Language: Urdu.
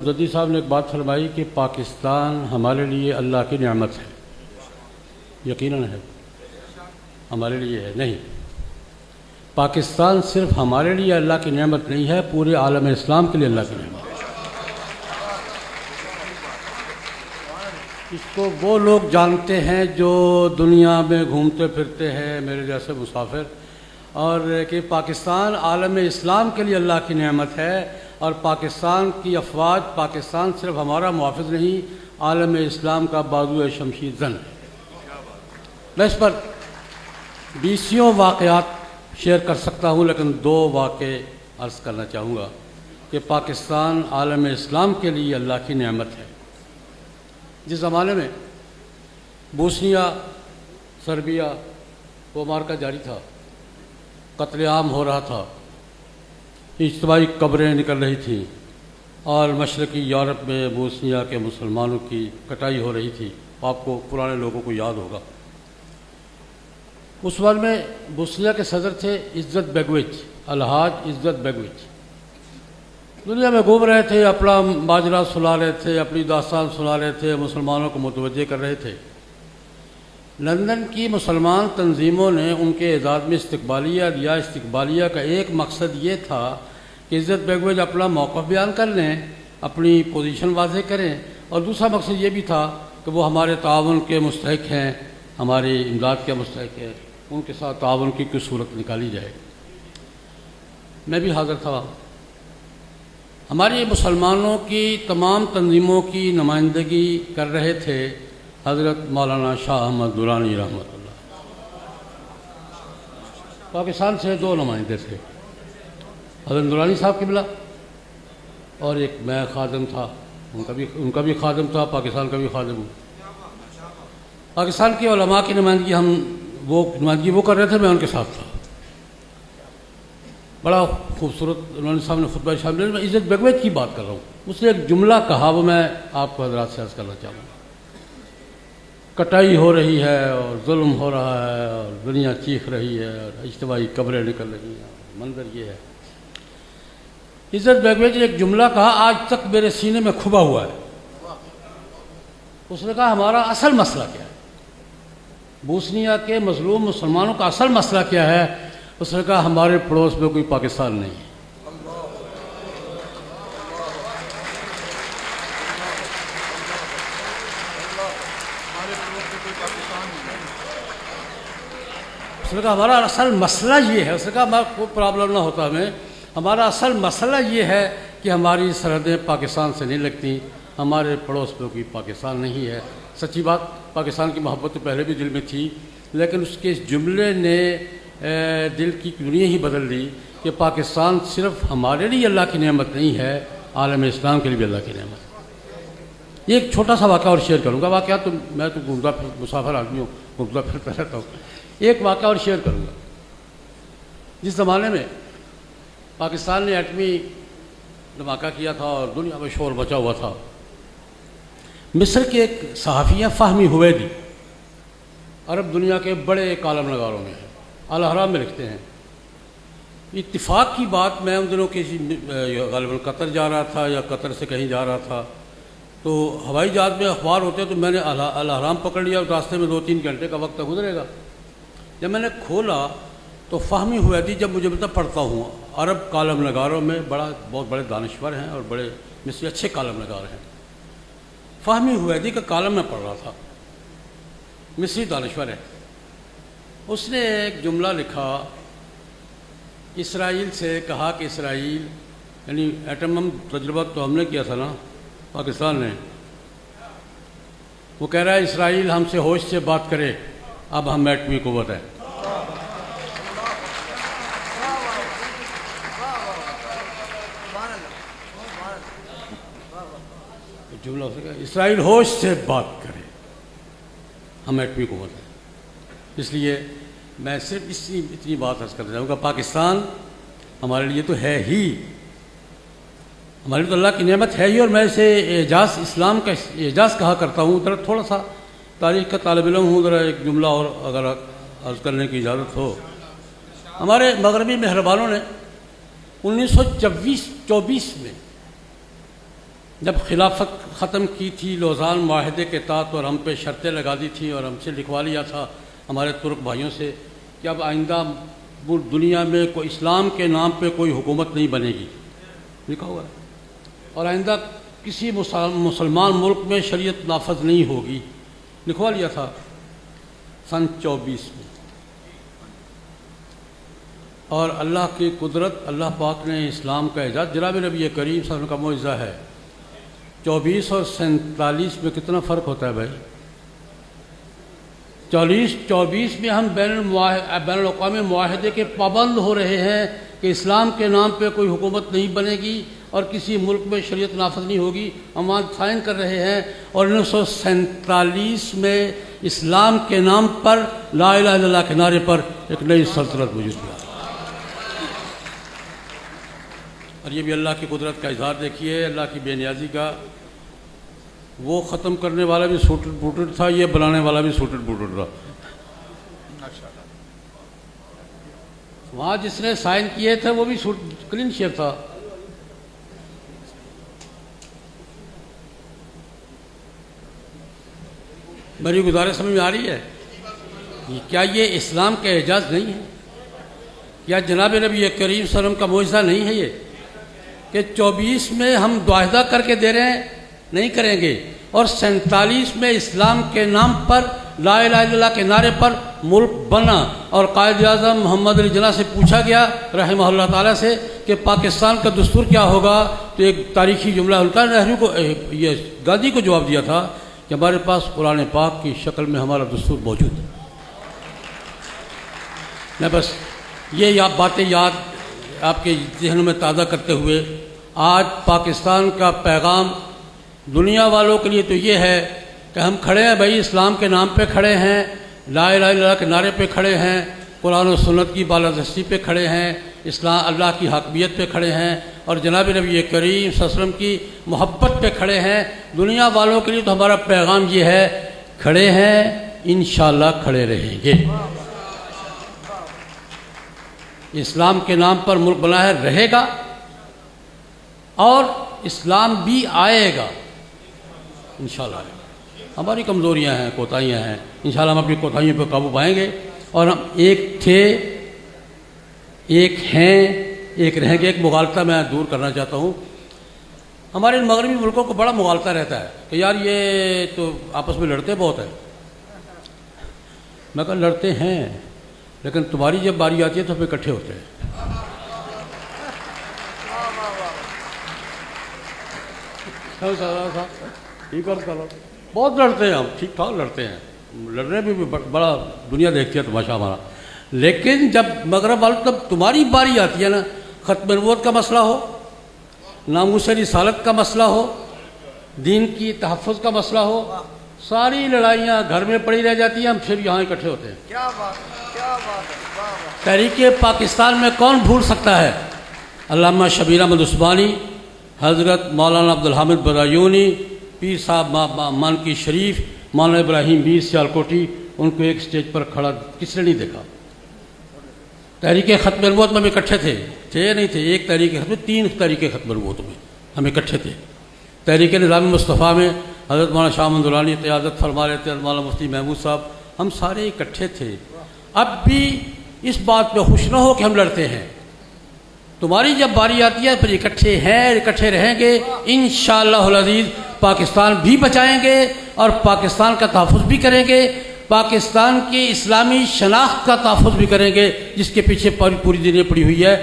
زدی صاحب نے ایک بات فرمائی کہ پاکستان ہمارے لیے اللہ کی نعمت ہے. یقیناً ہے، ہمارے لیے ہے. نہیں، پاکستان صرف ہمارے لیے اللہ کی نعمت نہیں ہے، پورے عالم اسلام کے لیے اللہ کی نعمت ہے. اس کو وہ لوگ جانتے ہیں جو دنیا میں گھومتے پھرتے ہیں، میرے جیسے مسافر، اور کہ پاکستان عالم اسلام کے لیے اللہ کی نعمت ہے، اور پاکستان کی افواج، پاکستان صرف ہمارا محافظ نہیں، عالم اسلام کا بازو شمشیر زن ہے. میں اس پر 20 واقعات شیئر کر سکتا ہوں، لیکن 2 واقعے عرض کرنا چاہوں گا کہ پاکستان عالم اسلام کے لیے اللہ کی نعمت ہے. جس زمانے میں بوسنیا، سربیا وہ مارکا جاری تھا، قتل عام ہو رہا تھا، اجتماعی قبریں نکل رہی تھیں، اور مشرقی یورپ میں بوسنیا کے مسلمانوں کی کٹائی ہو رہی تھی. آپ کو پرانے لوگوں کو یاد ہوگا. اس وقت میں بوسنیا کے صدر تھے عزت بیگویچ، الحاج عزت بیگویچ. دنیا میں گھوم رہے تھے، اپنا ماجرا سنا رہے تھے، اپنی داستان سنا رہے تھے، مسلمانوں کو متوجہ کر رہے تھے. لندن کی مسلمان تنظیموں نے ان کے اعزاز میں استقبالیہ دیا. استقبالیہ کا ایک مقصد یہ تھا کہ عزت بیگویچ اپنا موقف بیان کر لیں، اپنی پوزیشن واضح کریں، اور دوسرا مقصد یہ بھی تھا کہ وہ ہمارے تعاون کے مستحق ہیں، ہماری امداد کے مستحق ہیں، ان کے ساتھ تعاون کی کوئی صورت نکالی جائے. میں بھی حاضر تھا. ہماری مسلمانوں کی تمام تنظیموں کی نمائندگی کر رہے تھے حضرت مولانا شاہ احمد درانی رحمۃ اللہ. پاکستان سے 2 نمائندے تھے، حضرت درانی صاحب قبلہ، اور ایک میں خادم تھا، ان کا بھی خادم تھا، پاکستان کا بھی خادم ہوں. پاکستان کے علماء کی نمائندگی وہ کر رہے تھے، میں ان کے ساتھ تھا. بڑا خوبصورت انہوں نے سامنے خطبہ شامل. میں عزت بیگویچ کی بات کر رہا ہوں. اس نے ایک جملہ کہا، وہ میں آپ کو حضرات سے عرض کرنا چاہوں گا. کٹائی ہو رہی ہے اور ظلم ہو رہا ہے اور دنیا چیخ رہی ہے اور اجتماعی قبریں نکل رہی ہیں، منظر یہ ہے. عزت بیگویچ نے ایک جملہ کہا، آج تک میرے سینے میں کھبا ہوا ہے. اس نے کہا ہمارا اصل مسئلہ کیا ہے، بوسنیا کے مظلوم مسلمانوں کا اصل مسئلہ کیا ہے. اس نے کہا ہمارے پڑوس میں کوئی پاکستان نہیں ہے. اس نے کہا ہمارا اصل مسئلہ یہ ہے. اس نے کہا کوئی پرابلم نہ ہوتا ہمیں، ہمارا اصل مسئلہ یہ ہے کہ ہماری سرحدیں پاکستان سے نہیں لگتی، ہمارے پڑوس میں کوئی پاکستان نہیں ہے. سچی بات، پاکستان کی محبت تو پہلے بھی دل میں تھی، لیکن اس کے اس جملے نے دل کی دنیا ہی بدل دی کہ پاکستان صرف ہمارے لیے اللہ کی نعمت نہیں ہے، عالم اسلام کے لیے بھی اللہ کی نعمت ہے. یہ ایک چھوٹا سا واقعہ اور شیئر کروں گا. واقعات تو میں تو گھومتا مسافر آدمی ہوں، گھومتا پھرتا رہتا ہوں. ایک واقعہ اور شیئر کروں گا. جس زمانے میں پاکستان نے ایٹمی دھماکہ کیا تھا اور دنیا میں شور مچا ہوا تھا، مصر کے ایک صحافی ہیں فہمی حویدی، عرب دنیا کے بڑے کالم نگاروں میں ہیں، الاہرام میں لکھتے ہیں. اتفاق کی بات، میں ان دنوں کسی غالباً قطر جا رہا تھا یا قطر سے کہیں جا رہا تھا، تو ہوائی جہاز میں اخبار ہوتے تو میں نے الاہرام پکڑ لیا. راستے میں 2-3 گھنٹے کا وقت گزرے گا. جب میں نے کھولا تو فہمی حویدی، جب مجھے پڑھتا ہوں، عرب کالم نگاروں میں بہت بڑے دانشور ہیں اور بڑے مصری اچھے کالم نگار ہیں. فہمی حویدی کا کالم میں پڑھ رہا تھا، مصری دانشور ہے. اس نے ایک جملہ لکھا، اسرائیل سے کہا کہ اسرائیل، یعنی ایٹم تجربہ تو ہم نے کیا تھا نا پاکستان نے، وہ کہہ رہا ہے اسرائیل ہم سے ہوش سے بات کرے، اب ہم ایٹمی قوت ہے. جملہ ہو سکا، اسرائیل ہوش سے بات کرے، ہم ایٹمی قوت ہے. اس لیے میں صرف اتنی بات عرض کرنا چاہوں گا، پاکستان ہمارے لیے تو ہے ہی، ہمارے لیے تو اللہ کی نعمت ہے ہی. اور میں اسے اعجاز، اسلام کا اعجاز کہا کرتا ہوں. ذرا تھوڑا سا تاریخ کا طالب علم ہوں، ذرا ایک جملہ اور اگر عرض کرنے کی اجازت ہو. ہمارے مغربی مہربانوں نے 1924 میں جب خلافت ختم کی تھی لوزان معاہدے کے تحت اور ہم پہ شرطیں لگا دی تھیں اور ہم سے لکھوا لیا تھا ہمارے ترک بھائیوں سے کہ اب آئندہ دنیا میں کوئی اسلام کے نام پہ کوئی حکومت نہیں بنے گی، لکھا ہوا ہے، اور آئندہ کسی مسلمان ملک میں شریعت نافذ نہیں ہوگی، لکھوا لیا تھا سن 24 میں۔ اور اللہ کی قدرت، اللہ پاک نے اسلام کا اعزاز، جناب نبی کریم صلی اللہ علیہ وسلم کا معجزہ ہے۔ 24 اور 47 میں کتنا فرق ہوتا ہے بھائی؟ 24 میں ہم بین الاقوامی معاہدے کے پابند ہو رہے ہیں کہ اسلام کے نام پہ کوئی حکومت نہیں بنے گی اور کسی ملک میں شریعت نافذ نہیں ہوگی، ہم وہاں سائن کر رہے ہیں، اور 1947 میں اسلام کے نام پر لا الہ الا اللہ کے نعرے پر ایک نئی سلطنت وجود میں آئی۔ اور یہ بھی اللہ کی قدرت کا اظہار دیکھیے، اللہ کی بے نیازی کا۔ وہ ختم کرنے والا بھی سوٹڈ بوٹڈ تھا، یہ بنانے والا بھی سوٹڈ بوٹڈ تھا۔ وہاں جس نے سائن کیے تھے وہ بھی کلین شیو تھا۔ میری گزارش سمجھ میں آ رہی ہے؟ کیا یہ اسلام کا اعجاز نہیں ہے؟ کیا جناب نبی کریم صلی اللہ علیہ وسلم کا معجزہ نہیں ہے یہ کہ 24 میں ہم معاہدہ کر کے دے رہے ہیں نہیں کریں گے، اور 47 میں اسلام کے نام پر لا الہ الا اللہ کے نعرے پر ملک بنا، اور قائد اعظم محمد علی جناح سے پوچھا گیا رحمہ اللہ تعالیٰ سے کہ پاکستان کا دستور کیا ہوگا، تو ایک تاریخی جملہ نہرو کو یہ گاندھی کو جواب دیا تھا کہ ہمارے پاس قرآن پاک کی شکل میں ہمارا دستور موجود ہے۔ میں بس یہ باتیں یاد آپ کے ذہنوں میں تازہ کرتے ہوئے، آج پاکستان کا پیغام دنیا والوں کے لیے تو یہ ہے کہ ہم کھڑے ہیں بھائی، اسلام کے نام پہ کھڑے ہیں، لا الہ الا اللہ کے نعرے پہ کھڑے ہیں، قرآن و سنت کی بالادستی پہ کھڑے ہیں، اسلام اللہ کی حاکمیت پہ کھڑے ہیں، اور جناب نبی کریم صلی اللہ علیہ وسلم کی محبت پہ کھڑے ہیں۔ دنیا والوں کے لیے تو ہمارا پیغام یہ ہے، کھڑے ہیں، انشاءاللہ کھڑے رہیں گے۔ اسلام کے نام پر ملک بنا ہے، رہے گا، اور اسلام بھی آئے گا انشاءاللہ۔ ہماری کمزوریاں ہیں، کوتاہیاں ہیں، انشاءاللہ ہم اپنی کوتاہیوں پہ قابو پائیں گے، اور ہم ایک تھے، ایک ہیں، ایک رہیں گے۔ ایک مغالطہ میں دور کرنا چاہتا ہوں۔ ہمارے مغربی ملکوں کو بڑا مغالطہ رہتا ہے کہ یار یہ تو آپس میں لڑتے بہت ہیں۔ میں کہا لڑتے ہیں، لیکن تمہاری جب باری آتی ہے تو ہم اکٹھے ہوتے ہیں۔ ٹھیک ہے، بہت لڑتے ہیں ہم، ٹھیک ٹھاک لڑتے ہیں، لڑنے میں بھی بڑا دنیا دیکھتی ہے تماشا ہمارا، لیکن جب مغرب والوں تب تمہاری باری آتی ہے نا، ختم نبوت کا مسئلہ ہو، ناموس رسالت کا مسئلہ ہو، دین کی تحفظ کا مسئلہ ہو، ساری لڑائیاں گھر میں پڑی رہ جاتی ہیں، ہم پھر یہاں اکٹھے ہوتے ہیں۔ کیا بات ہے، کیا بات ہے۔ تحریک پاکستان میں کون بھول سکتا ہے؟ علامہ شبیر احمد عثمانی، حضرت مولانا عبدالحامد برایونی، پیر صاحب مانکی شریف، مولانا ابراہیم میر سیالکوٹی، ان کو ایک سٹیج پر کھڑا کس نے نہیں دیکھا؟ تحریک ختم نبوت میں ہم اکٹھے تھے نہیں تھے، ایک تحریک ختم، 3 تحریک ختم نبوت میں ہم اکٹھے تھے۔ تحریک نظام مصطفیٰ میں حضرت مولانا شاہ محمد درانی قیادت فرما رہے تھے، مولانا مفتی محمود صاحب، ہم سارے اکٹھے تھے۔ اب بھی اس بات پہ خوش نہ ہو کہ ہم لڑتے ہیں، تمہاری جب باری آتی ہے پھر اکٹھے ہیں، اکٹھے رہیں گے انشاءاللہ العزیز۔ پاکستان بھی بچائیں گے اور پاکستان کا تحفظ بھی کریں گے، پاکستان کی اسلامی شناخت کا تحفظ بھی کریں گے، جس کے پیچھے پوری دنیا پڑی ہوئی ہے۔